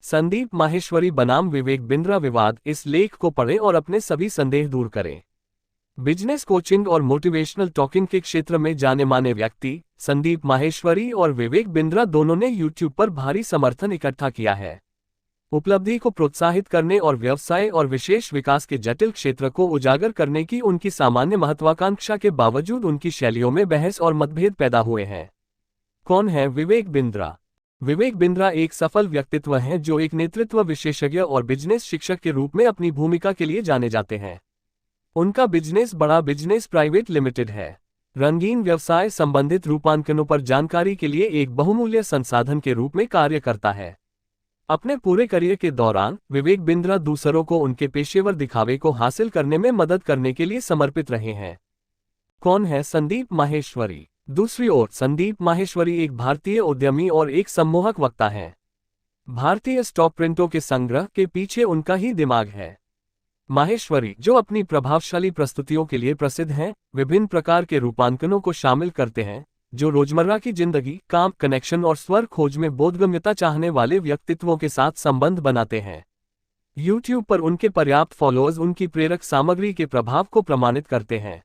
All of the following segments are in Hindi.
संदीप माहेश्वरी बनाम विवेक बिंद्रा विवाद। इस लेख को पढ़ें और अपने सभी संदेह दूर करें। बिजनेस कोचिंग और मोटिवेशनल टॉकिंग के क्षेत्र में जाने माने व्यक्ति संदीप माहेश्वरी और विवेक बिंद्रा दोनों ने यूट्यूब पर भारी समर्थन इकट्ठा किया है। उपलब्धि को प्रोत्साहित करने और व्यवसाय और विशेष विकास के जटिल क्षेत्र को उजागर करने की उनकी सामान्य महत्वाकांक्षा के बावजूद उनकी शैलियों में बहस और मतभेद पैदा हुए हैं। कौन है विवेक बिंद्रा? विवेक बिंद्रा एक सफल व्यक्तित्व हैं जो एक नेतृत्व विशेषज्ञ और बिजनेस शिक्षक के रूप में अपनी भूमिका के लिए जाने जाते हैं। उनका बिजनेस बड़ा बिजनेस प्राइवेट लिमिटेड है। रंगीन व्यवसाय संबंधित रूपांकनों पर जानकारी के लिए एक बहुमूल्य संसाधन के रूप में कार्य करता है। अपने पूरे करियर के दौरान विवेक बिंद्रा दूसरों को उनके पेशेवर दिखावे को हासिल करने में मदद करने के लिए समर्पित रहे हैं। कौन है संदीप माहेश्वरी? दूसरी ओर संदीप माहेश्वरी एक भारतीय उद्यमी और एक सम्मोहक वक्ता हैं। भारतीय स्टॉक प्रिंटों के संग्रह के पीछे उनका ही दिमाग है। माहेश्वरी, जो अपनी प्रभावशाली प्रस्तुतियों के लिए प्रसिद्ध हैं, विभिन्न प्रकार के रूपांकनों को शामिल करते हैं जो रोजमर्रा की जिंदगी, काम, कनेक्शन और स्वर खोज में बोधगम्यता चाहने वाले व्यक्तित्वों के साथ संबंध बनाते हैं। YouTube पर उनके पर्याप्त फॉलोअर्स उनकी प्रेरक सामग्री के प्रभाव को प्रमाणित करते हैं।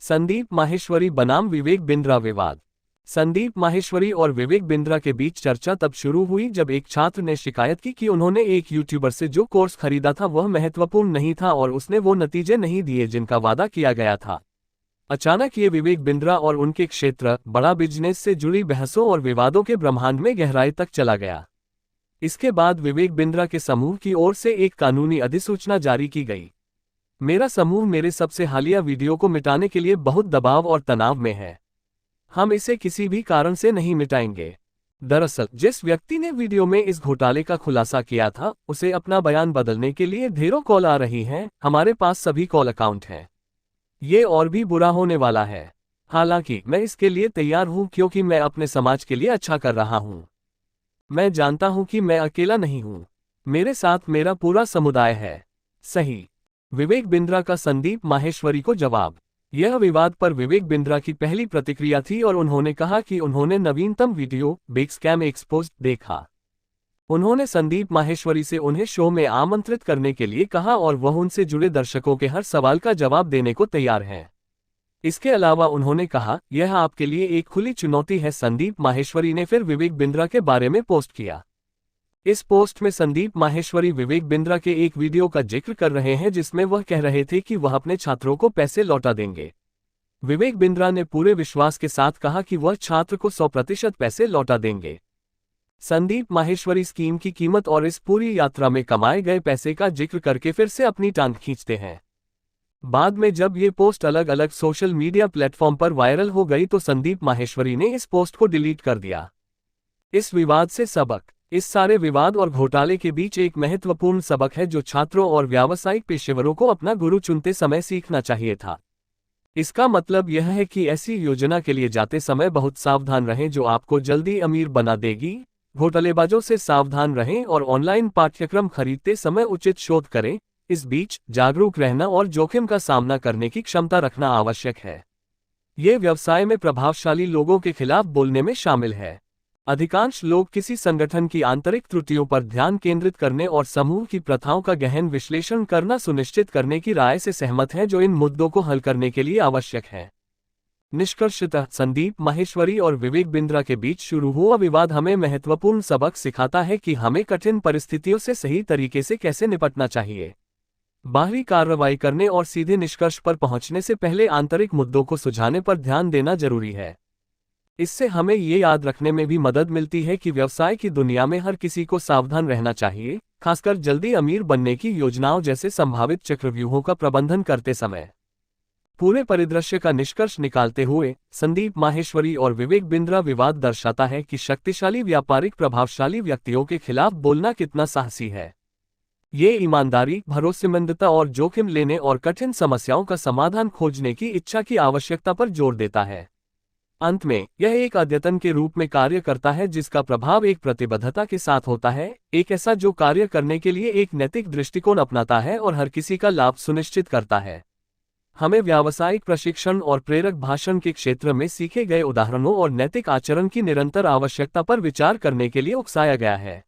संदीप माहेश्वरी बनाम विवेक बिंद्रा विवाद। संदीप माहेश्वरी और विवेक बिंद्रा के बीच चर्चा तब शुरू हुई जब एक छात्र ने शिकायत की कि उन्होंने एक यूट्यूबर से जो कोर्स खरीदा था वह महत्वपूर्ण नहीं था और उसने वो नतीजे नहीं दिए जिनका वादा किया गया था। अचानक ये विवेक बिंद्रा और उनके क्षेत्र बड़ा बिजनेस से जुड़ी बहसों और विवादों के ब्रह्मांड में गहराई तक चला गया। इसके बाद विवेक बिंद्रा के समूह की ओर से एक कानूनी अधिसूचना जारी की गई। मेरा समूह मेरे सबसे हालिया वीडियो को मिटाने के लिए बहुत दबाव और तनाव में है। हम इसे किसी भी कारण से नहीं मिटाएंगे। दरअसल जिस व्यक्ति ने वीडियो में इस घोटाले का खुलासा किया था उसे अपना बयान बदलने के लिए ढेरों कॉल आ रही हैं। हमारे पास सभी कॉल अकाउंट हैं। ये और भी बुरा होने वाला है। हालांकि मैं इसके लिए तैयार हूं क्योंकि मैं अपने समाज के लिए अच्छा कर रहा हूं। मैं जानता हूं कि मैं अकेला नहीं हूं। मेरे साथ मेरा पूरा समुदाय है। सही। विवेक बिंद्रा का संदीप माहेश्वरी को जवाब। यह विवाद पर विवेक बिंद्रा की पहली प्रतिक्रिया थी और उन्होंने कहा कि उन्होंने नवीनतम वीडियो बिग स्कैम एक्सपोज्ड देखा। उन्होंने संदीप माहेश्वरी से उन्हें शो में आमंत्रित करने के लिए कहा और वह उनसे जुड़े दर्शकों के हर सवाल का जवाब देने को तैयार हैं। इसके अलावा उन्होंने कहा, यह आपके लिए एक खुली चुनौती है। संदीप माहेश्वरी ने फिर विवेक बिंद्रा के बारे में पोस्ट किया। इस पोस्ट में संदीप माहेश्वरी विवेक बिंद्रा के एक वीडियो का जिक्र कर रहे हैं जिसमें वह कह रहे थे कि वह अपने छात्रों को पैसे लौटा देंगे। विवेक बिंद्रा ने पूरे विश्वास के साथ कहा कि वह छात्र को 100% पैसे लौटा देंगे। संदीप माहेश्वरी स्कीम की कीमत और इस पूरी यात्रा में कमाए गए पैसे का जिक्र करके फिर से अपनी टांग खींचते हैं। बाद में जब ये पोस्ट अलग अलग सोशल मीडिया प्लेटफॉर्म पर वायरल हो गई तो संदीप माहेश्वरी ने इस पोस्ट को डिलीट कर दिया। इस विवाद से सबक। इस सारे विवाद और घोटाले के बीच एक महत्वपूर्ण सबक है जो छात्रों और व्यावसायिक पेशेवरों को अपना गुरु चुनते समय सीखना चाहिए था। इसका मतलब यह है कि ऐसी योजना के लिए जाते समय बहुत सावधान रहें जो आपको जल्दी अमीर बना देगी। घोटालेबाजों से सावधान रहें और ऑनलाइन पाठ्यक्रम खरीदते समय उचित शोध करें। इस बीच जागरूक रहना और जोखिम का सामना करने की क्षमता रखना आवश्यक है। ये व्यवसाय में प्रभावशाली लोगों के खिलाफ बोलने में शामिल है। अधिकांश लोग किसी संगठन की आंतरिक त्रुटियों पर ध्यान केंद्रित करने और समूह की प्रथाओं का गहन विश्लेषण करना सुनिश्चित करने की राय से सहमत हैं जो इन मुद्दों को हल करने के लिए आवश्यक है। निष्कर्षतः संदीप माहेश्वरी और विवेक बिंद्रा के बीच शुरू हुआ विवाद हमें महत्वपूर्ण सबक सिखाता है कि हमें कठिन परिस्थितियों से सही तरीके से कैसे निपटना चाहिए। बाहरी कार्रवाई करने और सीधे निष्कर्ष पर पहुंचने से पहले आंतरिक मुद्दों को सुलझाने पर ध्यान देना जरूरी है। इससे हमें ये याद रखने में भी मदद मिलती है कि व्यवसाय की दुनिया में हर किसी को सावधान रहना चाहिए, खासकर जल्दी अमीर बनने की योजनाओं जैसे संभावित चक्रव्यूहों का प्रबंधन करते समय। पूरे परिदृश्य का निष्कर्ष निकालते हुए संदीप माहेश्वरी और विवेक बिंद्रा विवाद दर्शाता है कि शक्तिशाली व्यापारिक प्रभावशाली व्यक्तियों के खिलाफ बोलना कितना साहसी है। ये ईमानदारी, भरोसेमंदता और जोखिम लेने और कठिन समस्याओं का समाधान खोजने की इच्छा की आवश्यकता पर जोर देता है। अंत में यह एक अद्यतन के रूप में कार्य करता है जिसका प्रभाव एक प्रतिबद्धता के साथ होता है, एक ऐसा जो कार्य करने के लिए एक नैतिक दृष्टिकोण अपनाता है और हर किसी का लाभ सुनिश्चित करता है। हमें व्यावसायिक प्रशिक्षण और प्रेरक भाषण के क्षेत्र में सीखे गए उदाहरणों और नैतिक आचरण की निरंतर आवश्यकता पर विचार करने के लिए उकसाया गया है।